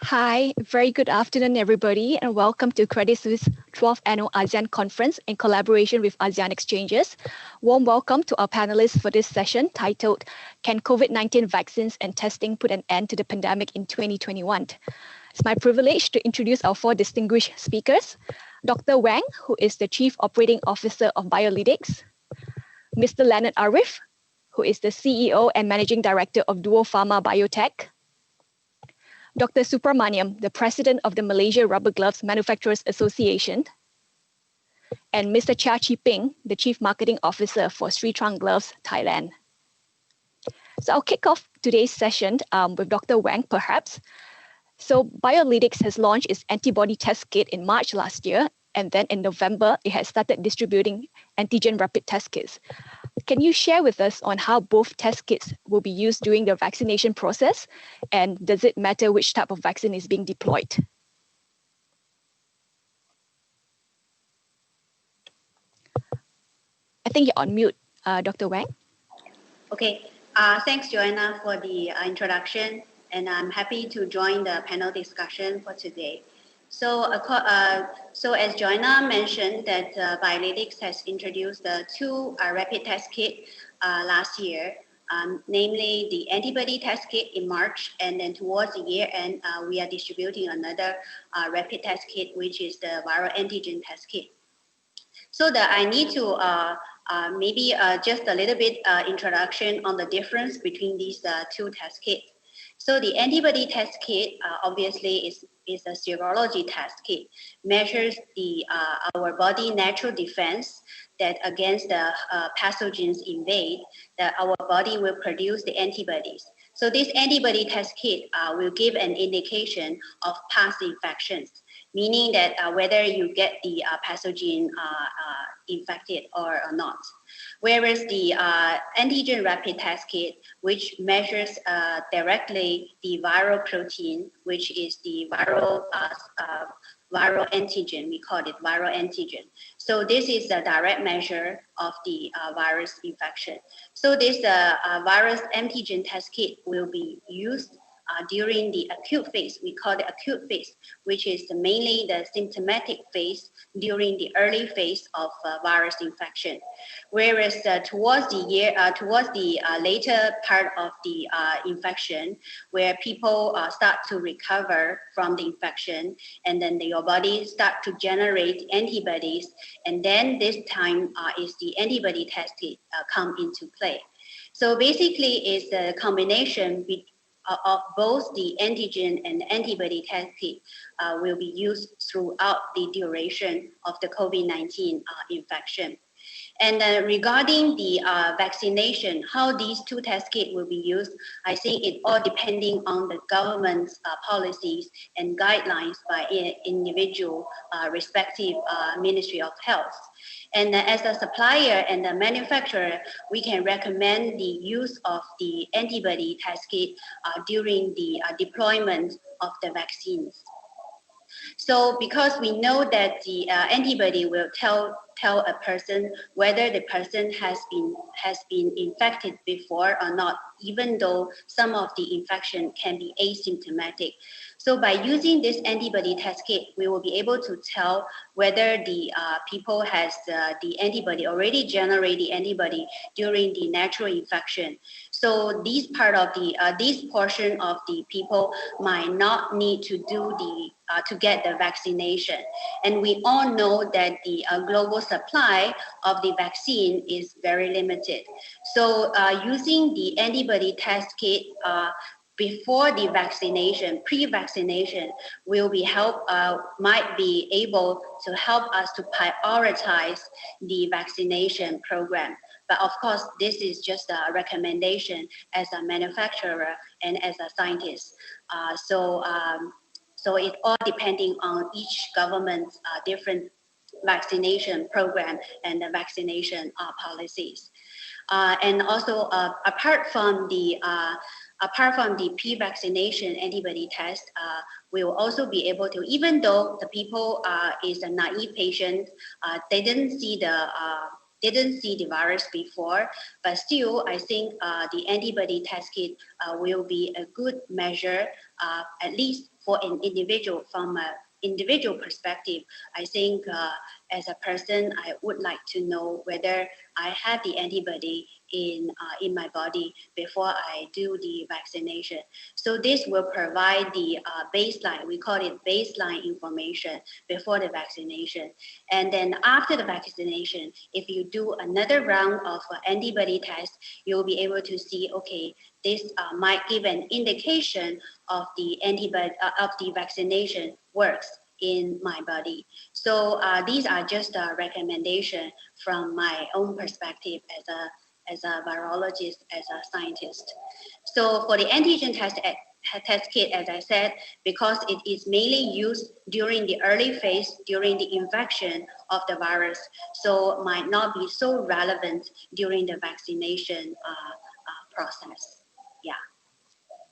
Hi, very good afternoon, everybody, and welcome to Credit Suisse 12th Annual ASEAN Conference in collaboration with ASEAN Exchanges. Warm welcome to our panelists for this session titled, Can COVID-19 Vaccines and Testing Put an End to the Pandemic in 2021? It's my privilege to introduce our four distinguished speakers. Dr. Wang, who is the Chief Operating Officer of Biolytics, Mr. Leonard Ariff, who is the CEO and Managing Director of Duopharma Biotech, Dr. Supramaniam, the President of the Malaysia Rubber Gloves Manufacturers Association, and Mr. Chia, the Chief Marketing Officer for Trang Gloves, Thailand. So I'll kick off today's session with Dr. Wang, perhaps. So Biolytics has launched its antibody test kit in March last year, and then in November, it has started distributing antigen rapid test kits. Can you share with us on how both test kits will be used during the vaccination process? And does it matter which type of vaccine is being deployed? I think you're on mute, Dr. Wang. Okay, thanks Joanna for the introduction, and I'm happy to join the panel discussion for today. So as Joanna mentioned, that Biolytics has introduced the two rapid test kit last year, namely the antibody test kit in March, and then towards the year end, we are distributing another rapid test kit, which is the viral antigen test kit. So that I need to maybe just a little bit introduction on the difference between these two test kits. So the antibody test kit obviously is a serology test kit, measures our body natural defense that against the pathogens invade, that our body will produce the antibodies. So this antibody test kit will give an indication of past infections, meaning that whether you get the pathogen infected or not. Whereas the antigen rapid test kit, which measures directly the viral protein, which is the viral antigen, we call it viral antigen. So this is a direct measure of the virus infection. So this virus antigen test kit will be used during the acute phase. We call it acute phase, which is mainly the symptomatic phase during the early phase of virus infection. Whereas towards the later part of the infection, where people start to recover from the infection, and then your body start to generate antibodies, and then this time is the antibody test kit come into play. So basically, it's the combination of both the antigen and antibody test kit will be used throughout the duration of the COVID-19 infection. And regarding the vaccination, how these two test kits will be used, I think it all depending on the government's policies and guidelines by individual respective Ministry of Health. And as a supplier and a manufacturer, we can recommend the use of the antibody test kit during the deployment of the vaccines. So because we know that the antibody will tell a person whether the person has been infected before or not, even though some of the infection can be asymptomatic. So by using this antibody test kit, we will be able to tell whether the people has the antibody, already generate the antibody during the natural infection. So this portion of the people might not need to do to get the vaccination. And we all know that the global supply of the vaccine is very limited. So using the antibody test kit before the vaccination, pre-vaccination, might be able to help us to prioritize the vaccination program. But of course, this is just a recommendation as a manufacturer and as a scientist. So it all depending on each government's different vaccination program and the vaccination policies. And also apart from the pre-vaccination antibody test, we will also be able to, even though the people is a naive patient, they didn't see the virus before, but still I think the antibody test kit will be a good measure, at least for an individual, from an individual perspective, I think as a person, I would like to know whether I have the antibody in my body before I do the vaccination. So this will provide the baseline, we call it baseline information before the vaccination. And then after the vaccination, if you do another round of antibody test, you'll be able to see, okay, this might give an indication of the antibody, of the vaccination works in my body. So these are just a recommendation from my own perspective as a virologist, as a scientist. So for the antigen test kit, as I said, because it is mainly used during the early phase, during the infection of the virus, so might not be so relevant during the vaccination process. Yeah.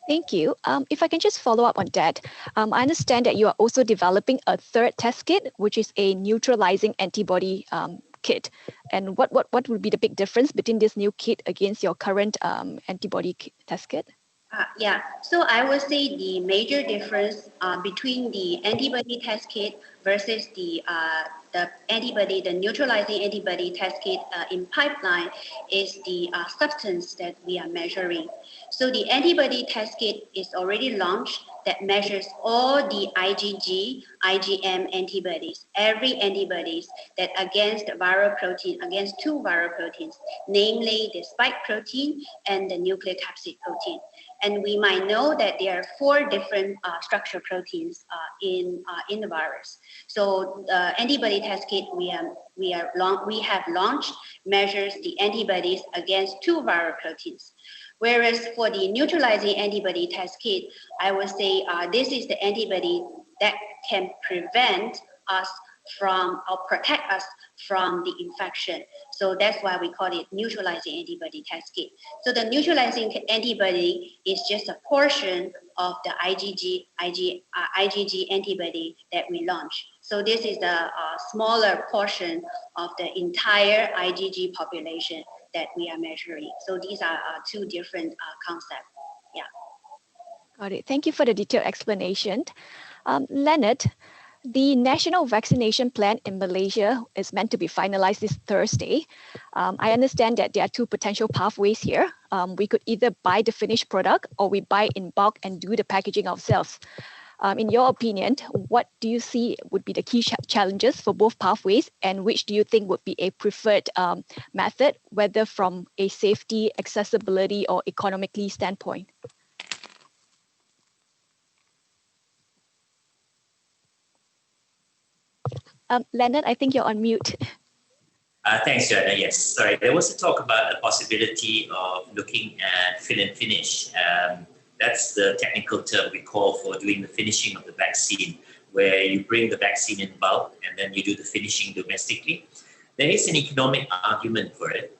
Thank you. If I can just follow up on that, I understand that you are also developing a third test kit, which is a neutralizing antibody kit. And what would be the big difference between this new kit against your current antibody test kit? Yeah, so I would say the major difference between the antibody test kit versus the antibody, the neutralizing antibody test kit in pipeline is the substance that we are measuring. So the antibody test kit is already launched that measures all the IgG, IgM antibodies, every antibodies that against viral protein, against two viral proteins, namely the spike protein and the nucleocapsid protein. And we might know that there are 4 different structure proteins in the virus. So the antibody test kit we have launched measures the antibodies against 2 viral proteins. Whereas for the neutralizing antibody test kit, I would say this is the antibody that can prevent us from or protect us from the infection. So that's why we call it neutralizing antibody test kit. So the neutralizing antibody is just a portion of the IgG antibody that we launch. So this is a smaller portion of the entire IgG population that we are measuring. So these are 2 different concepts. Yeah. Got it. Thank you for the detailed explanation. Leonard, the national vaccination plan in Malaysia is meant to be finalized this Thursday. I understand that there are 2 potential pathways here. We could either buy the finished product or we buy in bulk and do the packaging ourselves. In your opinion, what do you see would be the key challenges for both pathways, and which do you think would be a preferred method, whether from a safety, accessibility, or economically standpoint? Leonard, I think you're on mute. Thanks, Joanna. Yes, sorry. There was a talk about the possibility of looking at fill and finish. That's the technical term we call for doing the finishing of the vaccine, where you bring the vaccine in bulk and then you do the finishing domestically. There is an economic argument for it.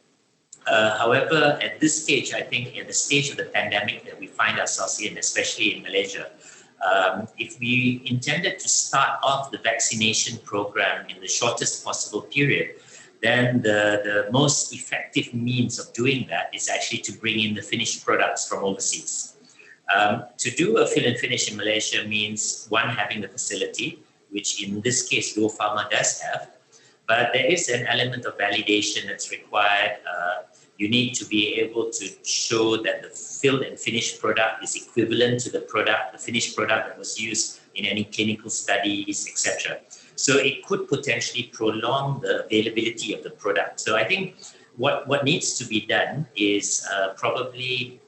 However, at this stage, I think at the stage of the pandemic that we find ourselves in, especially in Malaysia, if we intended to start off the vaccination program in the shortest possible period, then the most effective means of doing that is actually to bring in the finished products from overseas. To do a fill and finish in Malaysia means, one, having the facility, which in this case Duopharma does have, but there is an element of validation that's required. You need to be able to show that the filled and finished product is equivalent to the finished product that was used in any clinical studies, etc. So it could potentially prolong the availability of the product. So I think what needs to be done is probably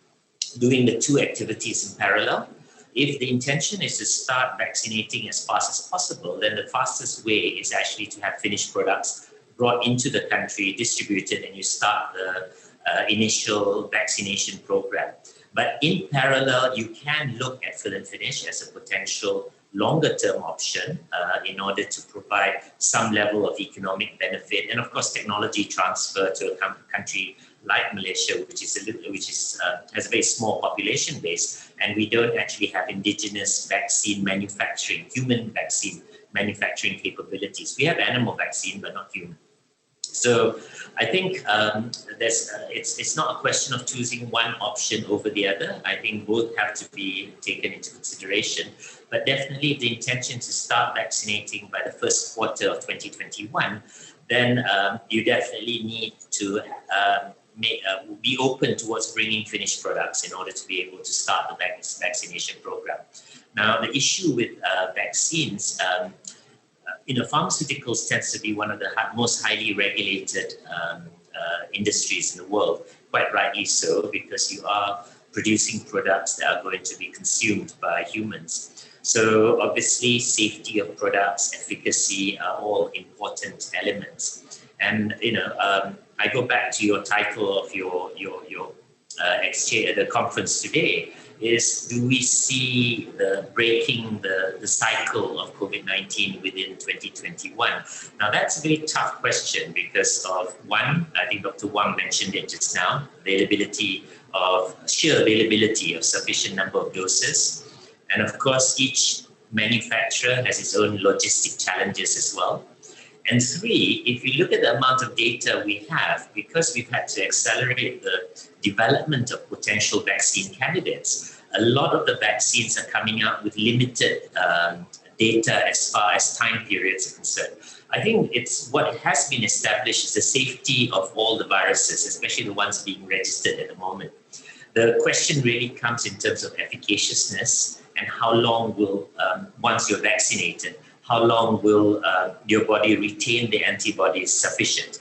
doing the 2 activities in parallel. If the intention is to start vaccinating as fast as possible, then the fastest way is actually to have finished products brought into the country, distributed, and you start the initial vaccination program. But in parallel, you can look at fill and finish as a potential longer-term option in order to provide some level of economic benefit, and of course technology transfer to a country like Malaysia, which has a very small population base, and we don't actually have indigenous vaccine manufacturing, human vaccine manufacturing capabilities. We have animal vaccine, but not human. So I think it's not a question of choosing one option over the other. I think both have to be taken into consideration. But definitely, if the intention to start vaccinating by the first quarter of 2021, then you definitely need to be open towards bringing finished products in order to be able to start the vaccination program. Now, the issue with vaccines, pharmaceuticals tends to be one of the most highly regulated industries in the world, quite rightly so, because you are producing products that are going to be consumed by humans. So obviously, safety of products, efficacy are all important elements. And I go back to your title of your exchange, the conference today. Is do we see the breaking the cycle of COVID-19 within 2021? Now that's a very tough question because of one, I think Dr. Wang mentioned it just now, sheer availability of sufficient number of doses. And of course, each manufacturer has its own logistic challenges as well. And three, if you look at the amount of data we have, because we've had to accelerate the development of potential vaccine candidates, a lot of the vaccines are coming out with limited data as far as time periods are concerned. I think it's what has been established is the safety of all the viruses, especially the ones being registered at the moment. The question really comes in terms of efficaciousness and how long will, once you're vaccinated, how long will your body retain the antibodies sufficient?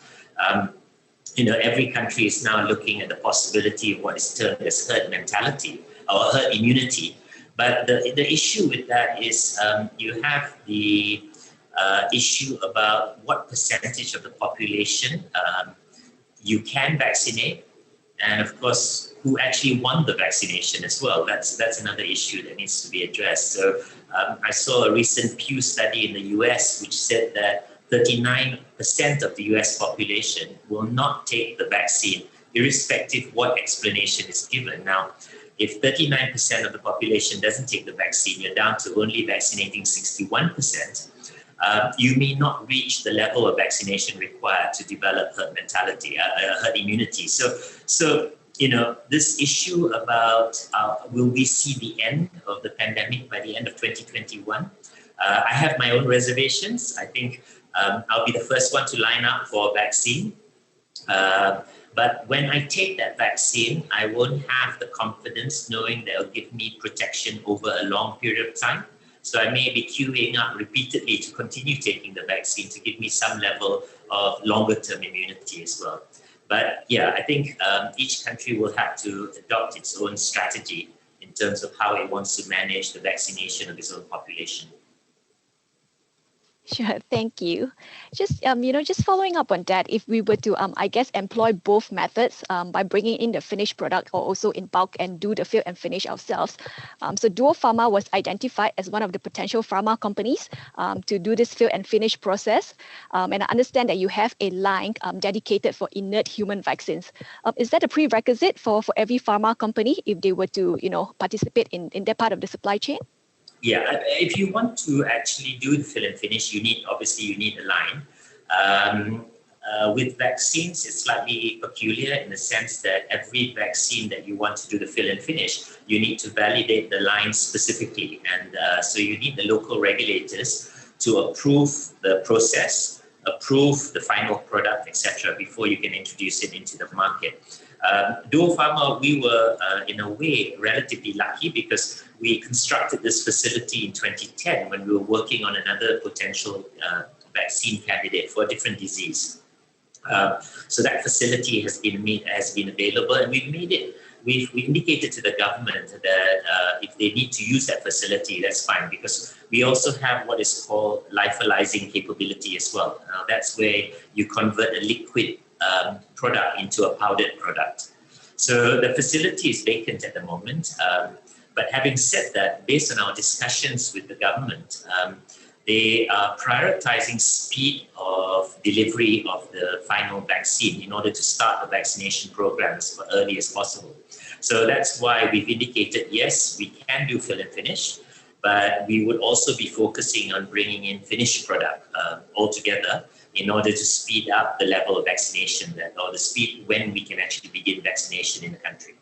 Every country is now looking at the possibility of what is termed as herd mentality or herd immunity. But the issue with that is you have the issue about what percentage of the population you can vaccinate, and of course, who actually want the vaccination as well. That's another issue that needs to be addressed. So I saw a recent Pew study in the US which said that 39% of the US population will not take the vaccine, irrespective what explanation is given. Now, if 39% of the population doesn't take the vaccine, you're down to only vaccinating 61%. You may not reach the level of vaccination required to develop herd mentality, herd immunity. So this issue about will we see the end of the pandemic by the end of 2021? I have my own reservations. I think I'll be the first one to line up for a vaccine. But when I take that vaccine, I won't have the confidence knowing that it'll give me protection over a long period of time. So I may be queuing up repeatedly to continue taking the vaccine to give me some level of longer term immunity as well. But yeah, I think each country will have to adopt its own strategy in terms of how it wants to manage the vaccination of its own population. Sure, thank you. Just following up on that, if we were to, employ both methods by bringing in the finished product or also in bulk and do the fill and finish ourselves. So Duopharma was identified as one of the potential pharma companies to do this fill and finish process. And I understand that you have a line dedicated for inert human vaccines. Is that a prerequisite for every pharma company if they were to, participate in that part of the supply chain? Yeah, if you want to actually do the fill and finish, you need a line. With vaccines, it's slightly peculiar in the sense that every vaccine that you want to do the fill and finish, you need to validate the line specifically. And so you need the local regulators to approve the process, approve the final product, etc., before you can introduce it into the market. Duopharma, we were in a way relatively lucky because we constructed this facility in 2010 when we were working on another potential vaccine candidate for a different disease. So that facility has been available, and we've indicated to the government that if they need to use that facility, that's fine, because we also have what is called lyophilizing capability as well. That's where you convert a liquid product into a powdered product. So the facility is vacant at the moment. But having said that, based on our discussions with the government, they are prioritizing speed of delivery of the final vaccine in order to start the vaccination programs as early as possible. So that's why we've indicated, yes, we can do fill and finish, but we would also be focusing on bringing in finished product altogether in order to speed up the level of vaccination or the speed when we can actually begin vaccination in the country.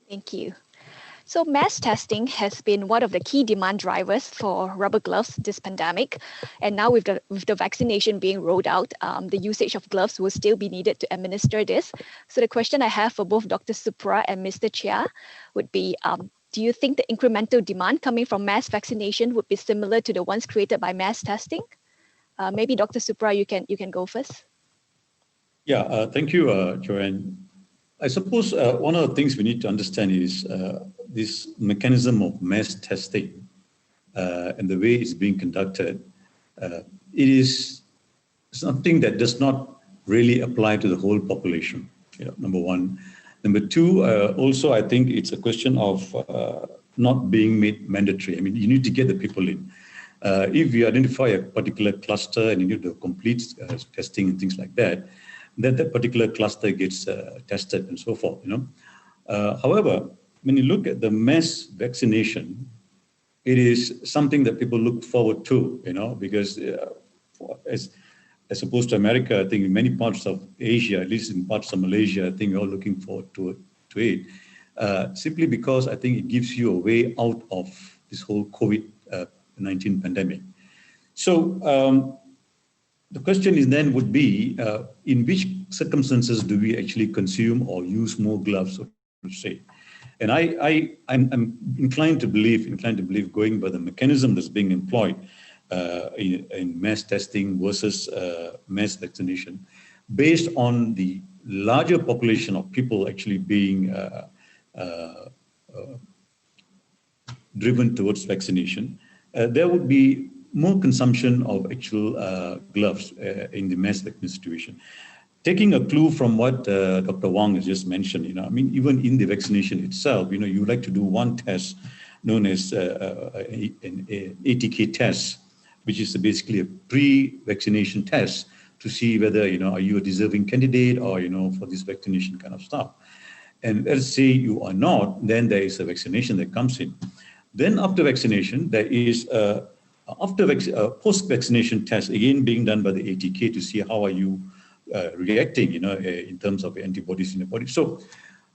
Thank you. So mass testing has been one of the key demand drivers for rubber gloves this pandemic. And now with the vaccination being rolled out, the usage of gloves will still be needed to administer this. So the question I have for both Dr. Supra and Mr. Cheah would be, do you think the incremental demand coming from mass vaccination would be similar to the ones created by mass testing? Maybe Dr. Supra, you can go first. Yeah, thank you, Joanne. I suppose one of the things we need to understand is this mechanism of mass testing and the way it's being conducted. It is something that does not really apply to the whole population, number one. Number two, also, I think it's a question of not being made mandatory. I mean, you need to get the people in. If you identify a particular cluster and you need to complete testing and things like that, then that particular cluster gets tested and so forth, However, when you look at the mass vaccination, it is something that people look forward to, because as opposed to America, I think in many parts of Asia, at least in parts of Malaysia, I think we're all looking forward to it. Simply because I think it gives you a way out of this whole COVID-19 pandemic. So the question is then would be, in which circumstances do we actually consume or use more gloves, so to say? And I'm inclined to believe, going by the mechanism that's being employed in mass testing versus mass vaccination, based on the larger population of people actually being driven towards vaccination, there would be more consumption of actual gloves in the mass vaccination situation. Taking a clue from what Dr. Wang has just mentioned, I mean, even in the vaccination itself, you like to do one test known as an ATK test, which is basically a pre-vaccination test to see whether, are you a deserving candidate or, for this vaccination kind of stuff. And let's say you are not, then there is a vaccination that comes in. Then after vaccination, there is post-vaccination test, again being done by the ATK to see how are you reacting, in terms of antibodies in the body. So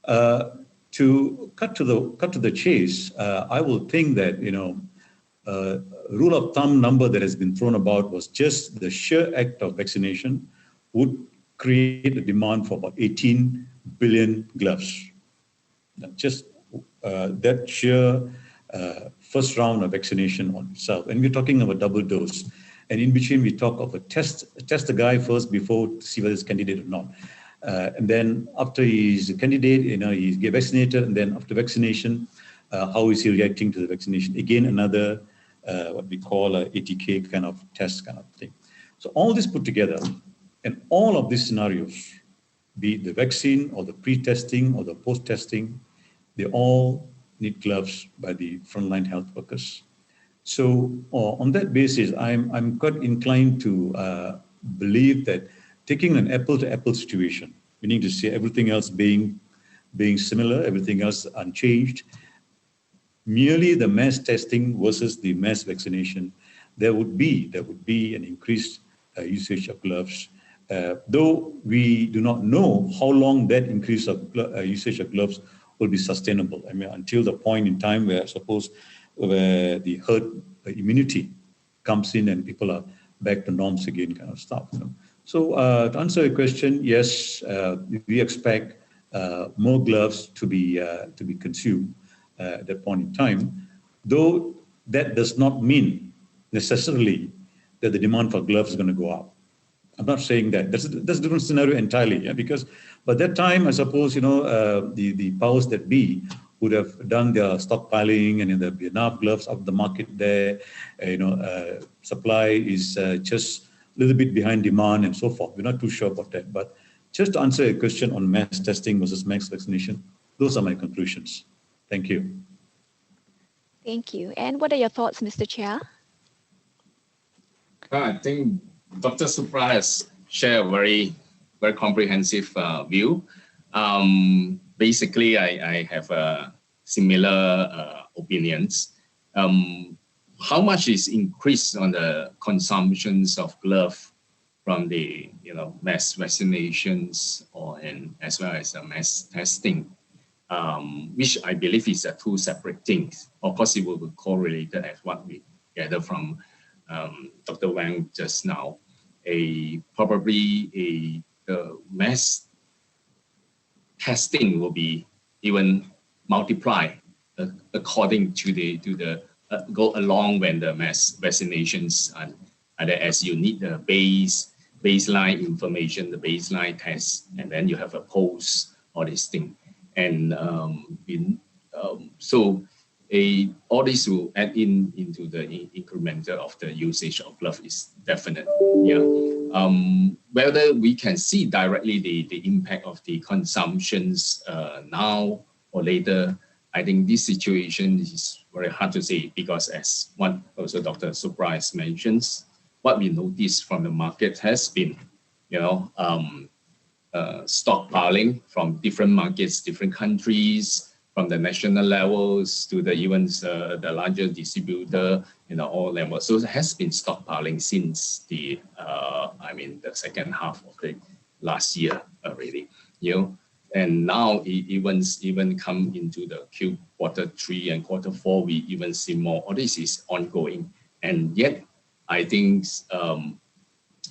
to cut to the chase, I will think that, rule of thumb number that has been thrown about was just the sheer act of vaccination would create a demand for about 18 billion gloves. Just that sheer first round of vaccination on itself. And we're talking about double dose. And in between, we talk of test the guy first before to see whether he's candidate or not. And then after he's a candidate, he gets vaccinated. And then after vaccination, how is he reacting to the vaccination? Again, another what we call a ATK kind of test kind of thing. So all this put together, and all of these scenarios, be it the vaccine or the pre-testing or the post-testing, they all need gloves by the frontline health workers. So on that basis, I'm quite inclined to believe that taking an apple-to-apple situation, meaning to say everything else being similar, everything else unchanged, merely the mass testing versus the mass vaccination, there would be an increased usage of gloves. Though we do not know how long that increase of usage of gloves will be sustainable. I mean, until the point in time where I suppose where the herd immunity comes in and people are back to norms again, kind of stuff. So to answer your question, yes, we expect more gloves to be consumed at that point in time. Though that does not mean necessarily that the demand for gloves is going to go up. I'm not saying that. That's a different scenario entirely. Yeah, because by that time, I suppose the powers that be would have done their stockpiling, and there'll be enough gloves out of the market there. Supply is just a little bit behind demand and so forth. We're not too sure about that. But just to answer a question on mass testing versus mass vaccination, those are my conclusions. Thank you. Thank you. And what are your thoughts, Mr. Cheah? I think Dr. Supra has shared a very, very comprehensive view. Basically, I have similar opinions. how much is increased on the consumptions of glove from the mass vaccinations as well as the mass testing, which I believe is two separate things. Of course, it will be correlated as what we gather from Dr. Wang just now. Probably the mass testing will be even multiplied according to the go along when the mass vaccinations are there, as you need the baseline information, the baseline test, and then you have a post all this thing, and all this will add into the incremental of the usage of glove is definite. Yeah. Whether we can see directly the impact of the consumptions now or later, I think this situation is very hard to say, because as what also Dr. Supra mentions, what we noticed from the market has been, stockpiling from different markets, different countries, from the national levels to the even the larger distributor, all levels. So it has been stockpiling since the second half of the last year already, And now it even come into the quarter 3 and quarter 4, we even see more. All this is ongoing, and yet I think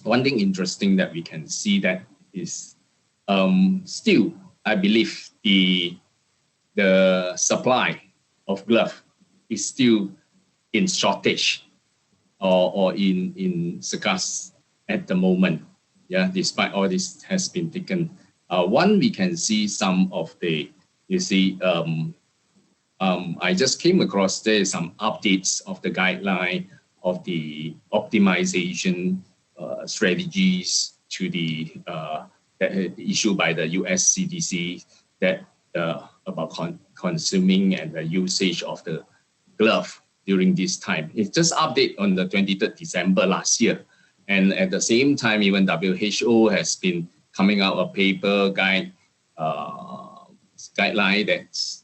one thing interesting that we can see that is still, I believe the supply of glove is still in shortage or in scarce at the moment. Yeah, despite all this has been taken. One, we can see some of the, I just came across there some updates of the guideline of the optimization strategies to the issued by the US CDC that about consuming and the usage of the glove during this time. It's just update on the 23rd December last year. And at the same time, even WHO has been coming out a paper guideline that's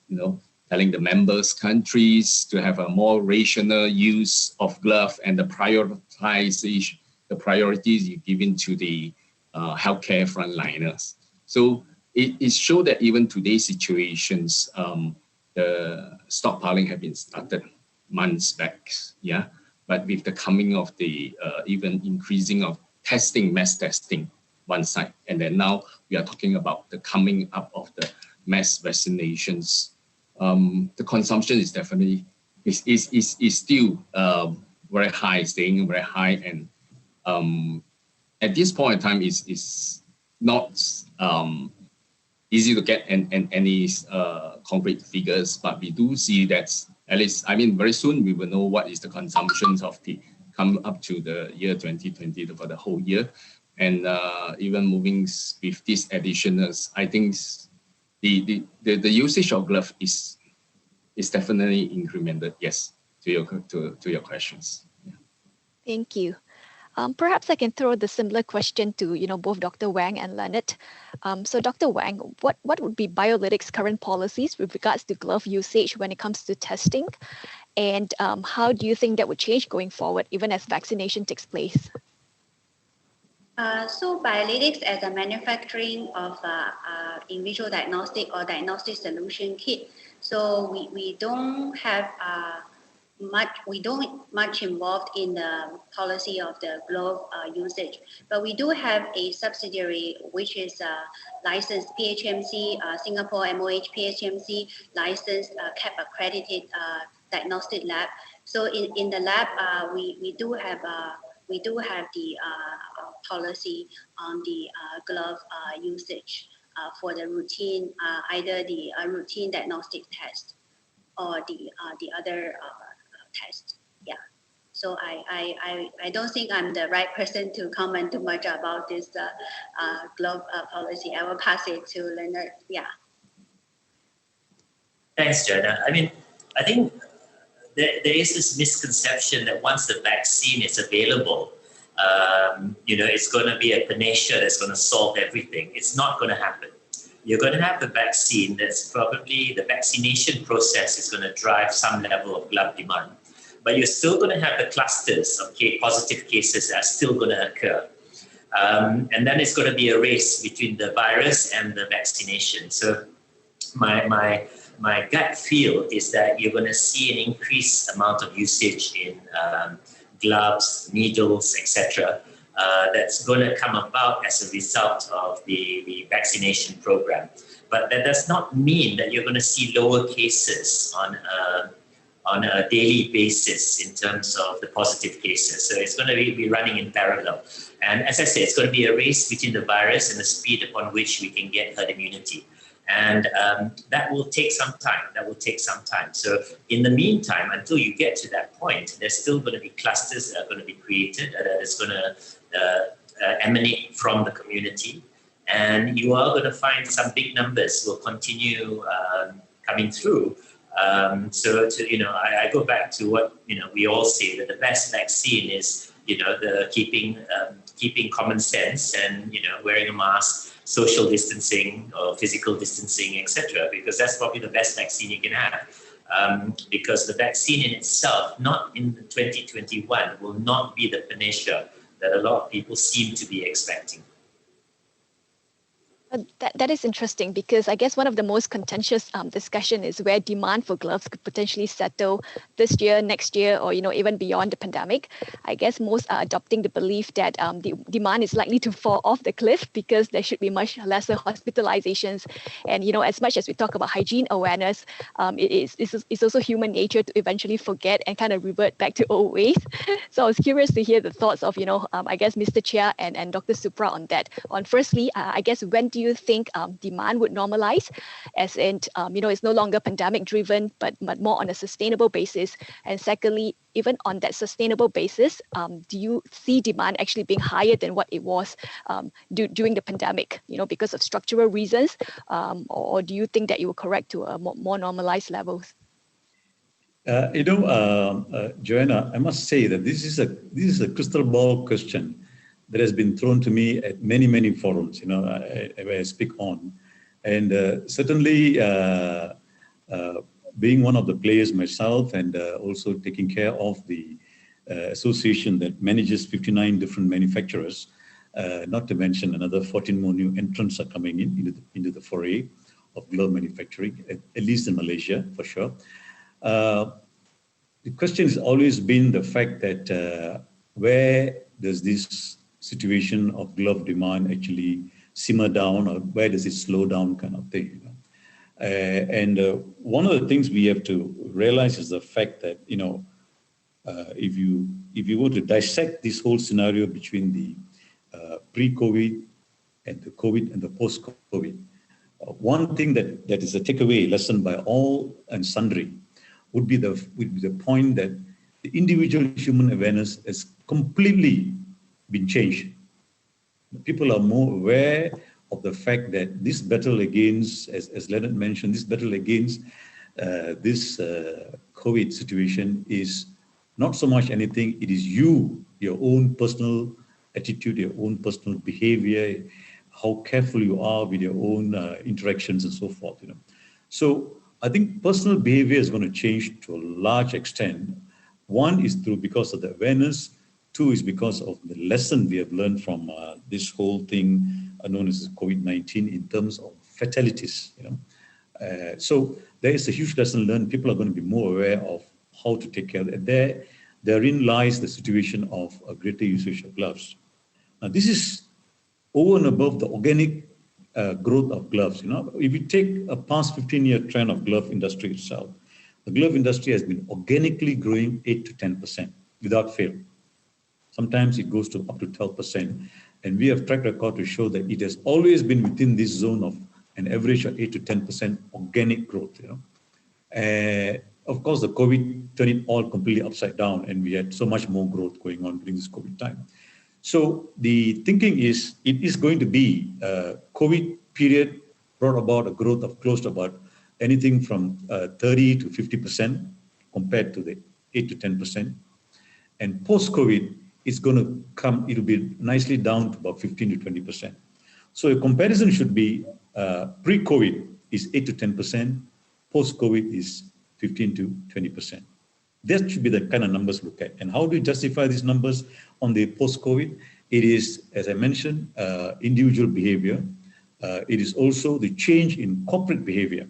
telling the members countries to have a more rational use of glove, and the priorities you given to the healthcare frontliners. So it showed that even today's situations, the stockpiling have been started months back, yeah. But with the coming of the even increasing of testing, mass testing, one side, and then now we are talking about the coming up of the mass vaccinations. The consumption is definitely is still very high, staying very high, and at this point in time is not easy to get any concrete figures, but we do see that at least, very soon we will know what is the consumptions of the come up to the year 2020 for the whole year. And even moving with these additionals, I think the usage of glove is definitely incremented. Yes, to your questions. Yeah. Thank you. Perhaps I can throw the similar question to both Dr. Wang and Leonard. So Dr. Wang, what would be Biolytics' current policies with regards to glove usage when it comes to testing, and how do you think that would change going forward, even as vaccination takes place? So Biolytics, as a manufacturing of in-vitro diagnostic or diagnostic solution kit, so we don't have much involved in the policy of the glove usage, but we do have a subsidiary which is licensed PHMC, Singapore MOH PHMC licensed CAP accredited diagnostic lab. So in the lab, we do have the policy on the glove usage for the routine, either the routine diagnostic test or the other test. Yeah. So I don't think I'm the right person to comment too much about this glove policy. I will pass it to Leonard. Yeah. Thanks, Joanna. I think there is this misconception that once the vaccine is available, it's going to be a panacea that's going to solve everything. It's not going to happen. You're going to have the vaccine that's probably, the vaccination process is going to drive some level of glove demand. but you're still going to have the clusters of positive cases that are still going to occur. And then it's going to be a race between the virus and the vaccination. So my gut feel is that you're going to see an increased amount of usage in gloves, needles, etc. That's going to come about as a result of the vaccination program. But that does not mean that you're going to see lower cases on a daily basis in terms of the positive cases. So it's going to be running in parallel. And as I said, it's going to be a race between the virus and the speed upon which we can get herd immunity. And that will take some time. So in the meantime, until you get to that point, there's still going to be clusters that are going to be created, that is going to emanate from the community. And you are going to find some big numbers will continue coming through. So I go back to what we all say, that the best vaccine is the keeping common sense and wearing a mask, social distancing or physical distancing, etc. Because that's probably the best vaccine you can have. Because the vaccine in itself, not in 2021, will not be the panacea that a lot of people seem to be expecting. That is interesting, because I guess one of the most contentious discussion is where demand for gloves could potentially settle this year, next year, or even beyond the pandemic. I guess most are adopting the belief that the demand is likely to fall off the cliff because there should be much lesser hospitalizations. And as much as we talk about hygiene awareness, it's also human nature to eventually forget and kind of revert back to old ways. So I was curious to hear the thoughts of I guess Mr. Chia and Dr. Supra on that. On firstly, I guess when do you think demand would normalize, as in it's no longer pandemic driven but more on a sustainable basis? And secondly, even on that sustainable basis, do you see demand actually being higher than what it was during the pandemic, because of structural reasons, or do you think that it will correct to a more normalized levels? Joanna, I must say that this is a crystal ball question that has been thrown to me at many forums, where I speak on. And certainly, being one of the players myself, and also taking care of the association that manages 59 different manufacturers, not to mention another 14 more new entrants are coming into the foray of glove manufacturing, at least in Malaysia, for sure. The question has always been the fact that where does this situation of glove demand actually simmer down, or where does it slow down, kind of thing. And one of the things we have to realize is the fact that if you were to dissect this whole scenario between the pre-COVID and the COVID and the post-COVID, one thing that is a takeaway lesson by all and sundry would be the point that the individual human awareness has completely been changed. People are more aware of the fact that this battle against, as Leonard mentioned, this battle against this COVID situation is not so much anything. It is your own personal attitude, your own personal behavior, how careful you are with your own interactions and so forth. So I think personal behavior is going to change to a large extent. One is because of the awareness. Two is because of the lesson we have learned from this whole thing known as COVID-19 in terms of fatalities. So there is a huge lesson learned. People are going to be more aware of how to take care of it. Therein lies the situation of a greater usage of gloves. Now, this is over and above the organic growth of gloves. If you take a past 15-year trend of glove industry itself, the glove industry has been organically growing 8 to 10% without fail. Sometimes it goes to up to 12%. And we have track record to show that it has always been within this zone of an average of 8 to 10% organic growth. Of course, the COVID turned it all completely upside down, and we had so much more growth going on during this COVID time. So the thinking is, it is going to be COVID period brought about a growth of close to about anything from 30 to 50% compared to the 8 to 10%. And post-COVID, it's going to come, it'll be nicely down to about 15 to 20%. So a comparison should be pre-COVID is 8 to 10%, post-COVID is 15 to 20%. That should be the kind of numbers look at. And how do you justify these numbers on the post-COVID? It is, as I mentioned, individual behavior. It is also the change in corporate behavior.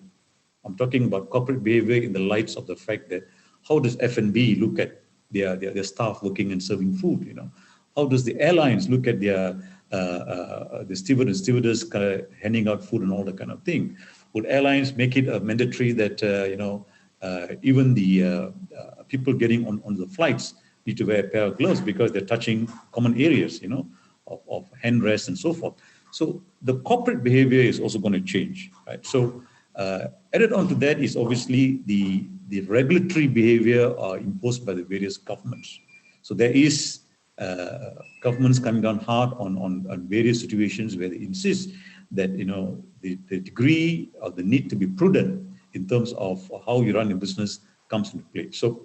I'm talking about corporate behavior in the lights of the fact that how does F&B look at their staff working and serving food? You know, how does the airlines look at the steward and stewardess kind of handing out food and all that kind of thing? Would airlines make it mandatory that even the people getting on the flights need to wear a pair of gloves because they're touching common areas, you know, of hand rests and so forth. So the corporate behavior is also going to change, right? So added on to that is obviously the regulatory behavior imposed by the various governments. So there is governments coming down hard on various situations where they insist that, you know, the degree of the need to be prudent in terms of how you run your business comes into play. So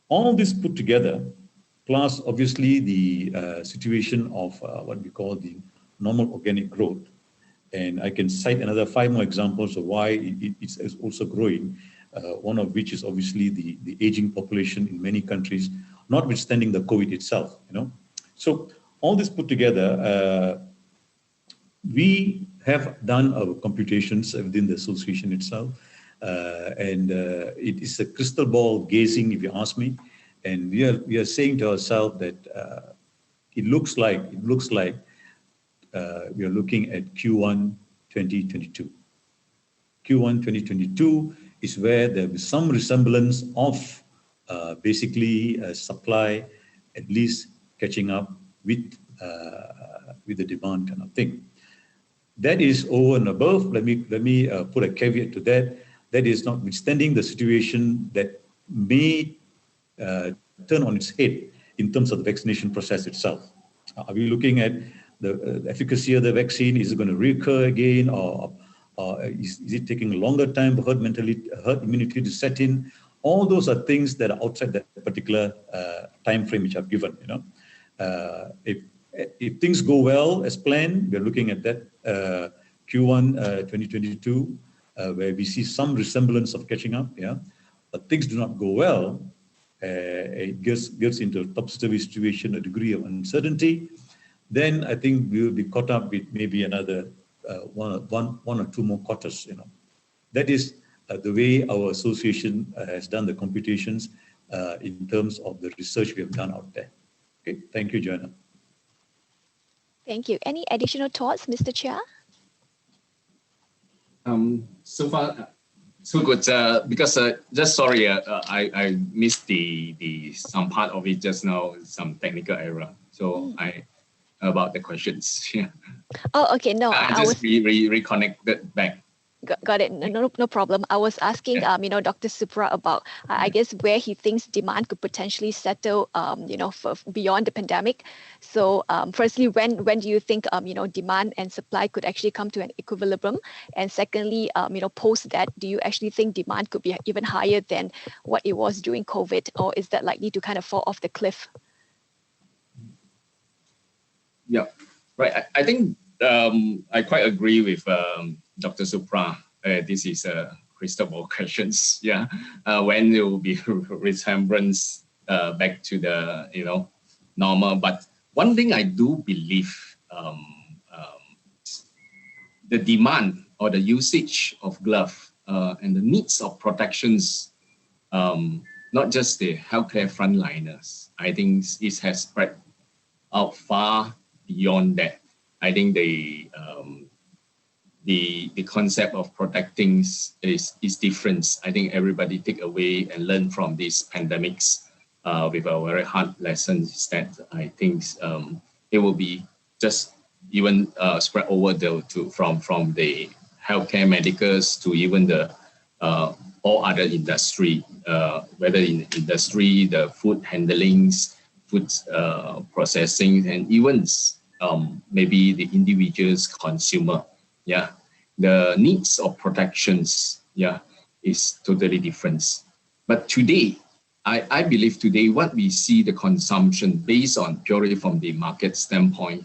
all this put together, plus obviously the situation of what we call the normal organic growth. And I can cite another 5 more examples of why it's also growing, one of which is obviously the aging population in many countries, notwithstanding the COVID itself, you know. So all this put together, we have done our computations within the association itself. And it is a crystal ball gazing, if you ask me. And we are saying to ourselves that it looks like we are looking at Q1 2022. Q1 2022 is where there is some resemblance of basically supply at least catching up with the demand kind of thing. That is over and above. Let me put a caveat to that. That is notwithstanding the situation that may turn on its head in terms of the vaccination process itself. Are we looking at the efficacy of the vaccine? Is it going to recur again, or is it taking a longer time for herd immunity to set in? All those are things that are outside that particular time frame which I've given. You know, if things go well as planned, we're looking at that Q1 2022, where we see some resemblance of catching up. Yeah, but things do not go well. It gets into a topsy-turvy situation, a degree of uncertainty. Then I think we will be caught up with maybe another one or two more quarters. You know, that is the way our association has done the computations in terms of the research we have done out there. Okay, thank you, Joanna. Thank you. Any additional thoughts, Mr. Chia? So far, so good. Because just sorry, I missed the some part of it just now, some technical error. So about the questions. Yeah. Oh, okay. No, I just reconnected back. Got it. No problem. I was asking, Dr. Supra about, I guess, where he thinks demand could potentially settle, for beyond the pandemic. So, firstly, when do you think, demand and supply could actually come to an equilibrium? And secondly, post that, do you actually think demand could be even higher than what it was during COVID, or is that likely to kind of fall off the cliff? Yeah, right. I think I quite agree with Dr. Supra. This is a crystal ball questions. Yeah, when there will be resemblance back to the normal. But one thing I do believe, the demand or the usage of glove and the needs of protections, not just the healthcare frontliners. I think it has spread out far beyond that. I think the concept of protecting is different. I think everybody take away and learn from these pandemics with a very hard lessons that I think it will be just even spread over from the healthcare medicals to even the all other industry, whether in industry, the food handlings, food processing, and even maybe the individual's consumer. Yeah, the needs of protections, is totally different. But today, I believe today what we see the consumption based on purely from the market standpoint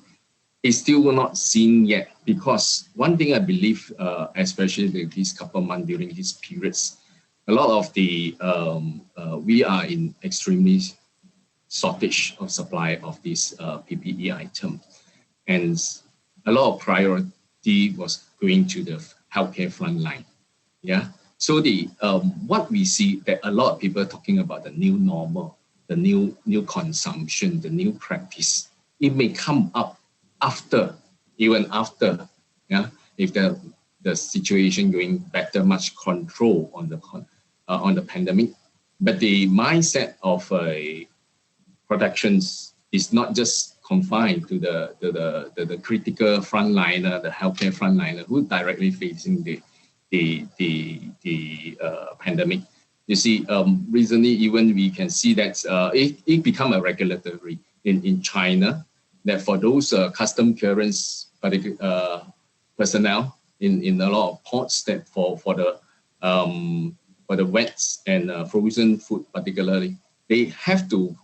is still not seen yet, because one thing I believe, especially these couple months during these periods, a lot of the we are in extremely shortage of supply of this PPE item, and a lot of priority was going to the healthcare front line. Yeah. So the what we see that a lot of people are talking about the new normal, the new consumption, the new practice. It may come up after, even after, yeah, if the situation going better, much control on the pandemic. But the mindset of protections is not just confined to the critical frontliner, the healthcare frontliner who directly facing the pandemic. You see, recently even we can see that it become a regulatory in China that for those custom clearance personnel in a lot of ports, that for the wets and frozen food particularly, they have to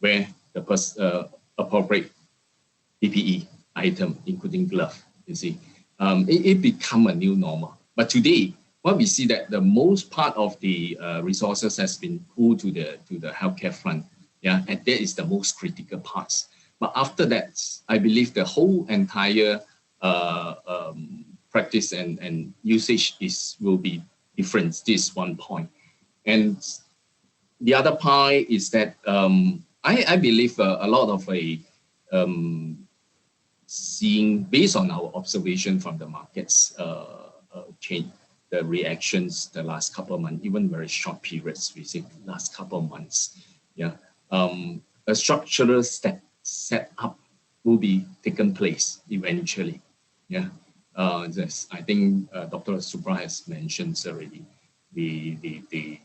wear the appropriate PPE item, including glove. You see, it become a new normal. But today, what we see that the most part of the resources has been pulled to the healthcare front. Yeah, and that is the most critical parts. But after that, I believe the whole entire practice and usage will be different. This is one point. And the other part is that I believe a lot of seeing, based on our observation from the markets, change the reactions the last couple of months, even very short periods, we see last couple of months. Yeah, a structural set up will be taken place eventually. Yeah, I think Dr. Supra has mentioned already. The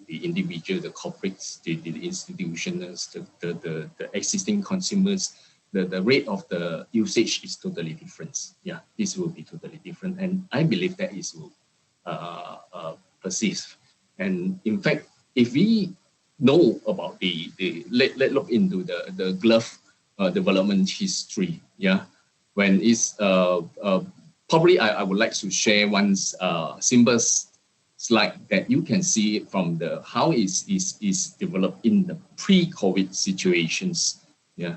individual, the corporates, the institutions, the existing consumers, the rate of the usage is totally different. Yeah, this will be totally different, and I believe that is will persist. And in fact, if we know about let's look into the glove development history. Yeah, when it's probably I would like to share one simple slide that you can see from how is developed in the pre-COVID situations. Yeah.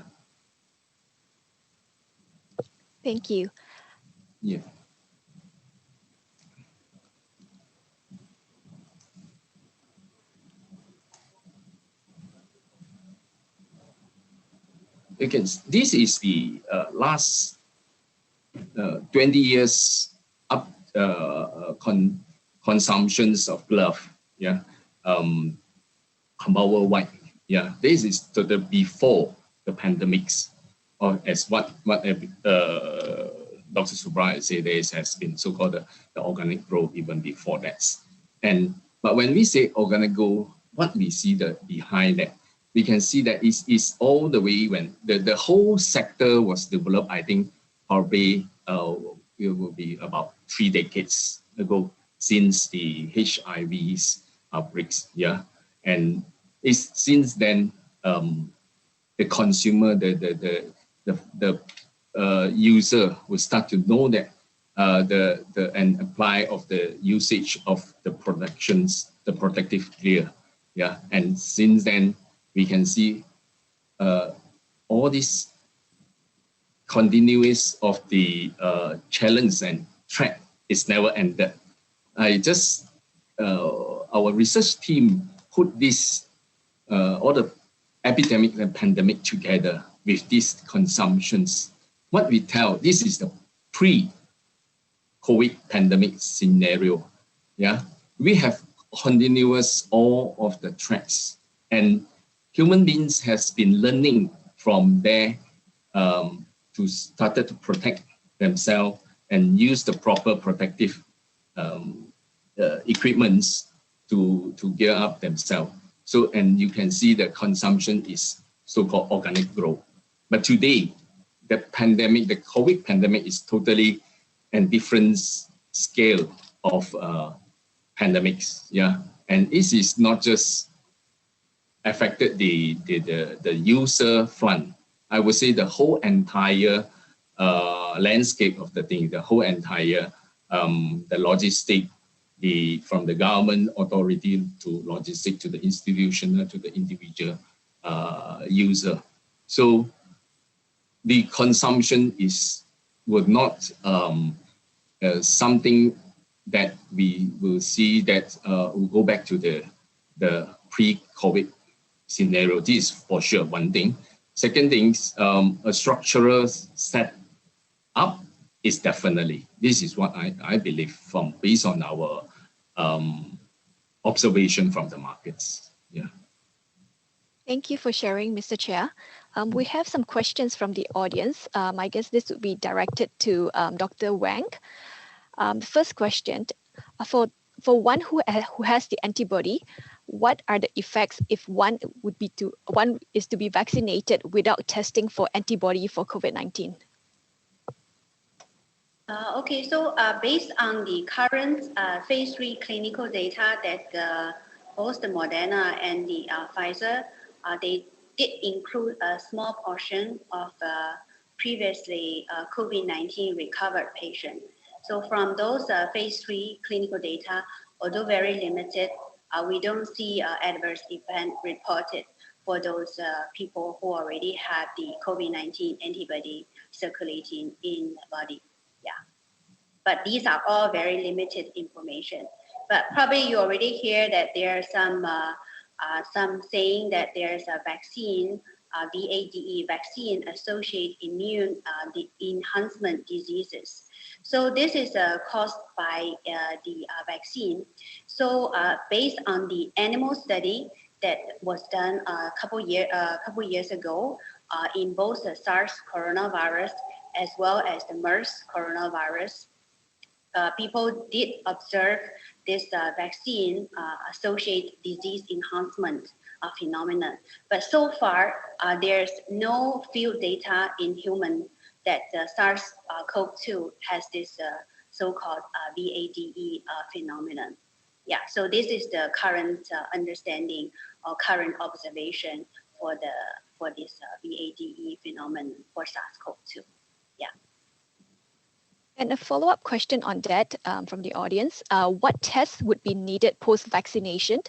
Thank you. Yeah. This is the last 20 years up consumptions of glove. Yeah, worldwide. Yeah, this is to the before the pandemics, or as what Dr. Subra said, there has been so-called the organic growth even before that. But when we say organic growth, what we see behind that, we can see that it's all the way when the whole sector was developed. I think probably it will be about 3 decades ago since the HIV's outbreaks. Yeah, and it's since then the consumer, the user will start to know that and apply of the usage of the protections, the protective gear. Yeah, and since then we can see all this continuous of the challenge and threat is never ended. Our research team put this all the epidemic and pandemic together with these consumptions. What we tell, this is the pre-COVID pandemic scenario. Yeah, we have continuous all of the threats, and human beings has been learning from there to started to protect themselves and use the proper protective equipments to gear up themselves. So, and you can see the consumption is so-called organic growth. But today, the pandemic, the COVID pandemic is totally a different scale of pandemics. Yeah, and this is not just affected the user front. I would say the whole entire landscape of the thing, the whole entire the logistic, from the government authority to logistic to the institutional to the individual user. So the consumption would not something that we will see that will go back to the pre-COVID scenario. This is for sure one thing. Second thing, a structural set up is definitely, this is what I believe based on our observation from the markets. Yeah. Thank you for sharing, Mr. Cheah. We have some questions from the audience. I guess this would be directed to Dr. Wang. The first question, for one who has the antibody, what are the effects if one is to be vaccinated without testing for antibody for COVID-19? Okay, so based on the current phase 3 clinical data that both the Moderna and the Pfizer, they did include a small portion of previously COVID-19 recovered patients. So from those phase 3 clinical data, although very limited, we don't see adverse event reported for those people who already had the COVID-19 antibody circulating in the body. Yeah, but these are all very limited information. But probably you already hear that there are some saying that there's a vaccine, VADE vaccine, associated immune enhancement diseases. So this is caused by the vaccine. So based on the animal study that was done a couple years ago in both the SARS coronavirus as well as the MERS coronavirus, people did observe this vaccine associated disease enhancement phenomenon. But so far, there's no field data in human that SARS-CoV-2 has this so-called VADE phenomenon. Yeah, so this is the current understanding or current observation for this VADE phenomenon for SARS-CoV-2. Yeah. And a follow-up question on that from the audience. What tests would be needed post-vaccination?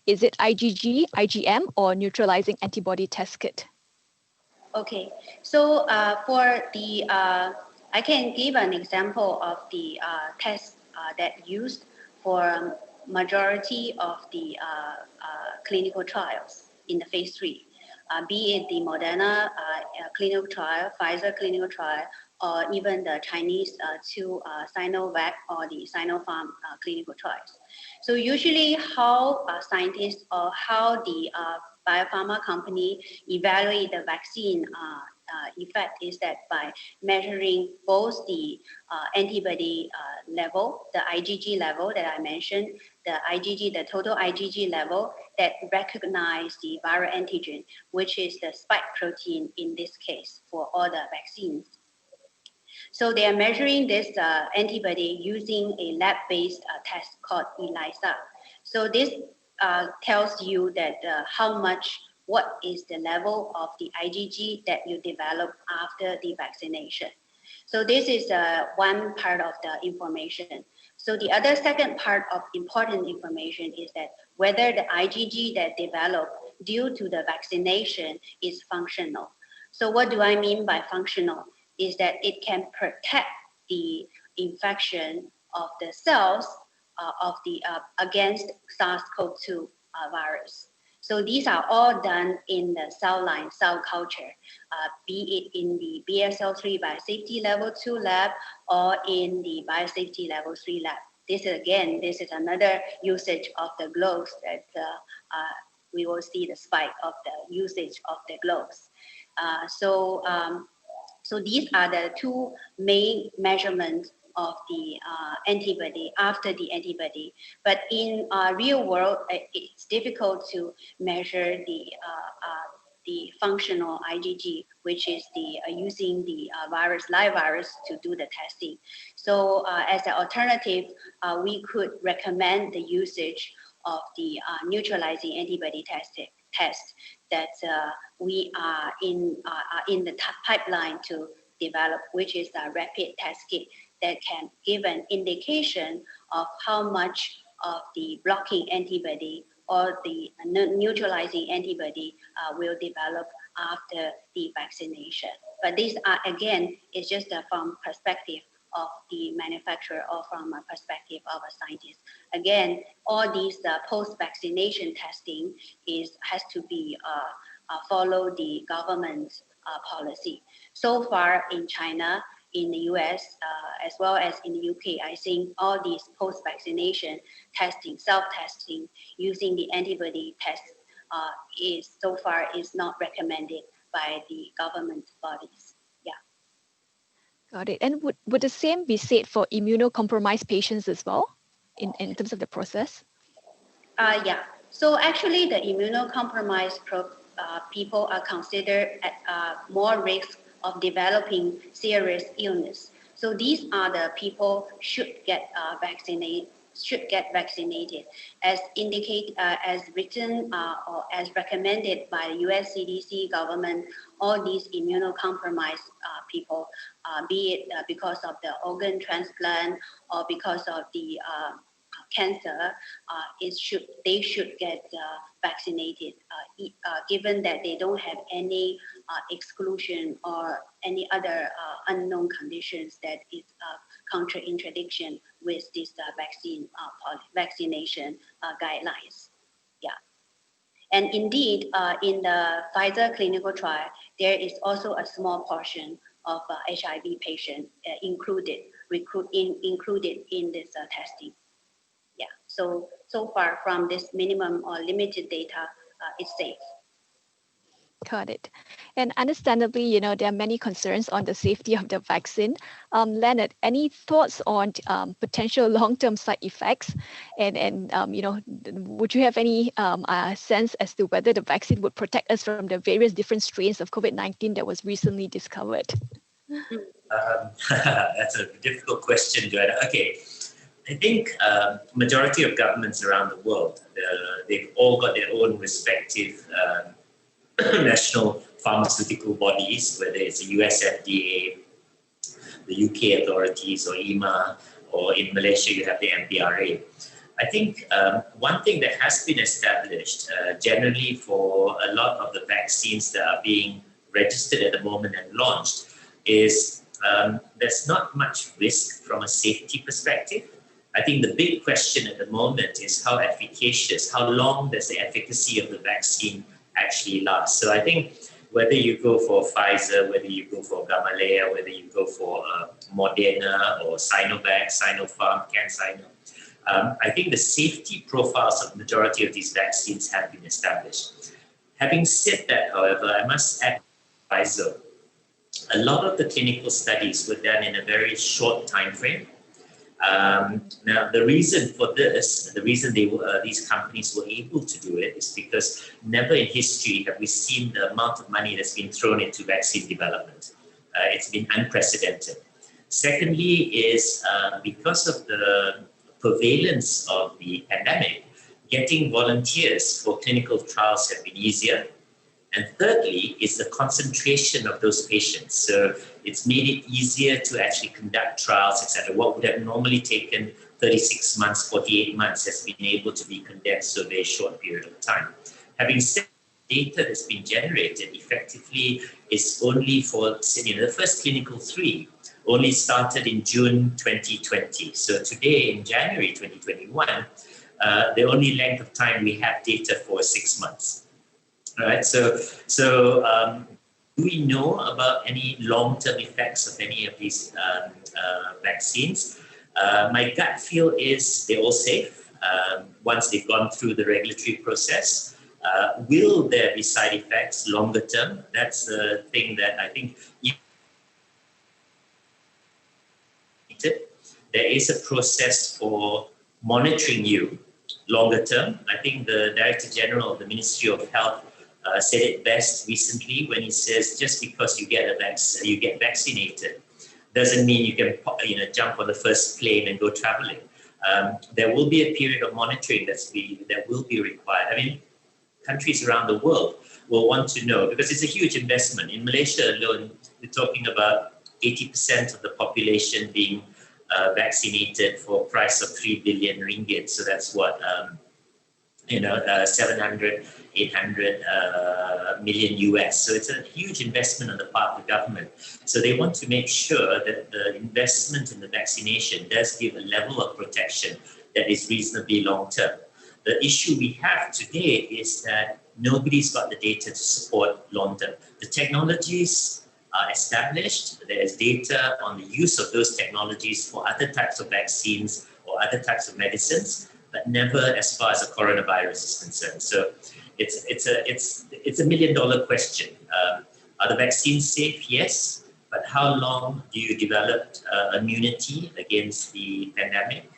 Is it IgG, IgM, or neutralizing antibody test kit? Okay, so for the, I can give an example of the test that used for majority of the clinical trials in the phase 3, be it the Moderna clinical trial, Pfizer clinical trial, or even the Chinese two Sinovac or the Sinopharm clinical trials. So usually how scientists or how the biopharma company evaluate the vaccine effect is that by measuring both the antibody level, the IgG level that I mentioned, the IgG, the total IgG level that recognize the viral antigen, which is the spike protein in this case for all the vaccines. So they are measuring this antibody using a lab-based test called ELISA. So this tells you that what is the level of the IgG that you develop after the vaccination. So this is one part of the information. So the other second part of important information is that whether the IgG that developed due to the vaccination is functional. So what do I mean by functional? Is that it can protect the infection of the cells against SARS-CoV-2 virus. So these are all done in the cell line, cell culture, be it in the BSL-3 biosafety level 2 lab or in the biosafety level 3 lab. This is another usage of the gloves that we will see the spike of the usage of the gloves. So these are the two main measurements of the antibody after the antibody. But in real world, it's difficult to measure the functional IgG, which is using the live virus to do the testing. So as an alternative, we could recommend the usage of the neutralizing antibody test that we are in the pipeline to develop, which is a rapid test kit that can give an indication of how much of the blocking antibody or the neutralizing antibody will develop after the vaccination. But these are, again, it's just from perspective of the manufacturer or from a perspective of a scientist. Again, all these post-vaccination testing has to be follow the government policy. So far in China, in the US, as well as in the UK, I think all these post-vaccination testing, self-testing, using the antibody test is so far is not recommended by the government bodies. Yeah. Got it. And would the same be said for immunocompromised patients as well, in terms of the process? Yeah. So actually, the immunocompromised people are considered at more risk of developing serious illness. So these are the people should get vaccinated, as written or as recommended by the US CDC government. All these immunocompromised people, be it because of the organ transplant or because of the cancer, they should get vaccinated, given that they don't have any exclusion or any other unknown conditions that is contradiction with this vaccination guidelines. Yeah. And indeed, in the Pfizer clinical trial, there is also a small portion of HIV patients included in this testing. Yeah, so far from this minimum or limited data, it's safe. Got it. And understandably, there are many concerns on the safety of the vaccine. Leonard, any thoughts on potential long-term side effects? And would you have any sense as to whether the vaccine would protect us from the various different strains of COVID-19 that was recently discovered? That's a difficult question, Joanna. Okay. I think majority of governments around the world, they've all got their own respective national pharmaceutical bodies, whether it's the US FDA, the UK authorities, or EMA, or in Malaysia you have the MPRA. I think one thing that has been established generally for a lot of the vaccines that are being registered at the moment and launched is there's not much risk from a safety perspective. I think the big question at the moment is how efficacious, how long does the efficacy of the vaccine actually last? So I think whether you go for Pfizer, whether you go for Gamaleya, whether you go for Moderna or Sinovac, Sinopharm, CanSino, I think the safety profiles of the majority of these vaccines have been established. Having said that, however, I must add Pfizer. A lot of the clinical studies were done in a very short time frame. Now, the reason for this, the reason these companies were able to do it is because never in history have we seen the amount of money that's been thrown into vaccine development. It's been unprecedented. Secondly is because of the prevalence of the pandemic, getting volunteers for clinical trials have been easier. And thirdly is the concentration of those patients. So it's made it easier to actually conduct trials, etc. What would have normally taken 36 months, 48 months has been able to be condensed to a very short period of time. Having said data that's been generated effectively is only for the first clinical 3 only started in June 2020. So today in January 2021, the only length of time we have data for 6 months. All right, so do we know about any long-term effects of any of these vaccines? My gut feel is they're all safe once they've gone through the regulatory process. Will there be side effects longer term? That's the thing that I think there is a process for monitoring you longer term. I think the Director General of the Ministry of Health said it best recently when he says just because you get vaccinated doesn't mean you can jump on the first plane and go traveling. There will be a period of monitoring that will be required. I mean, countries around the world will want to know because it's a huge investment. In Malaysia alone, we're talking about 80% of the population being vaccinated for a price of 3 billion ringgit. So that's what, 700, 800 million US. So it's a huge investment on the part of the government. So they want to make sure that the investment in the vaccination does give a level of protection that is reasonably long term. The issue we have today is that nobody's got the data to support long term. The technologies are established. There is data on the use of those technologies for other types of vaccines or other types of medicines, but never as far as the coronavirus is concerned. So it's a $1 million question. Are the vaccines safe? Yes, but how long do you develop immunity against the pandemic?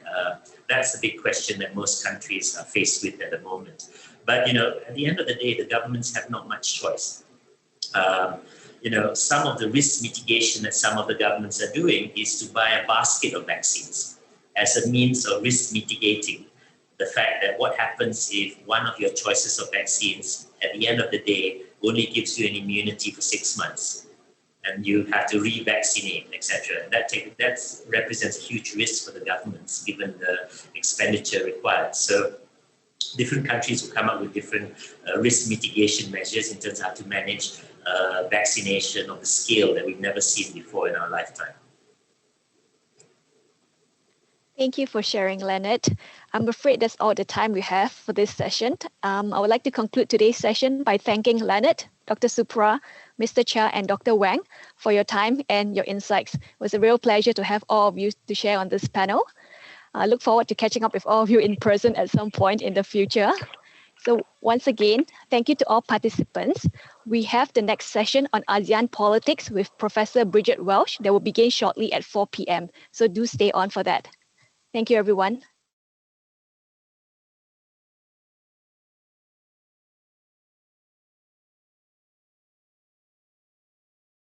That's the big question that most countries are faced with at the moment. But at the end of the day, the governments have not much choice. Some of the risk mitigation that some of the governments are doing is to buy a basket of vaccines as a means of risk mitigating the fact that what happens if one of your choices of vaccines at the end of the day only gives you an immunity for 6 months and you have to re-vaccinate, etc. That represents a huge risk for the governments given the expenditure required. So different countries will come up with different risk mitigation measures in terms of how to manage vaccination of the scale that we've never seen before in our lifetime. Thank you for sharing, Leonard. I'm afraid that's all the time we have for this session. I would like to conclude today's session by thanking Leonard, Dr. Supra, Mr. Chia, and Dr. Wang for your time and your insights. It was a real pleasure to have all of you to share on this panel. I look forward to catching up with all of you in person at some point in the future. So once again, thank you to all participants. We have the next session on ASEAN politics with Professor Bridget Welsh that will begin shortly at 4 p.m. So do stay on for that. Thank you, everyone.